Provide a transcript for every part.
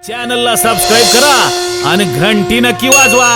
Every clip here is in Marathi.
चॅनलला सबस्क्राइब करा आणि घंटी नक्की वाजवा।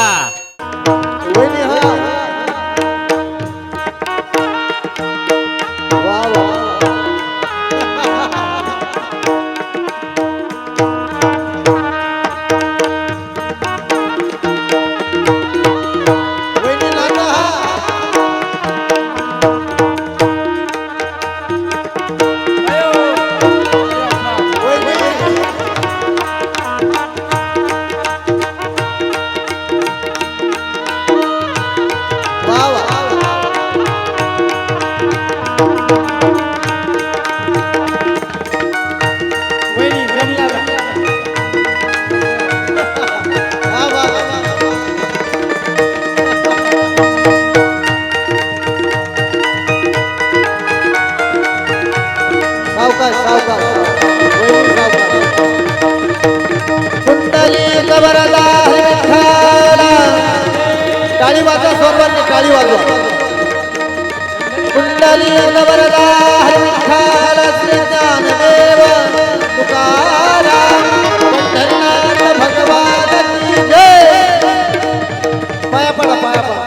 टाळी वाजवा सर्वांनी, टाळी वाजवा। कुंडली वरदा विठ्ठल श्री ज्ञानदेव तुकाराम पंढरीनाथ भगवान की जय। पाया पडा, पाया पडा।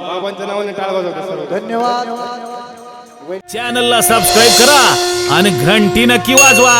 बाबांच्या नावाने टाळ वाजवतो सर्व। धन्यवाद। चॅनलला सबस्क्राइब करा आणि घंटी नक्की वाजवा।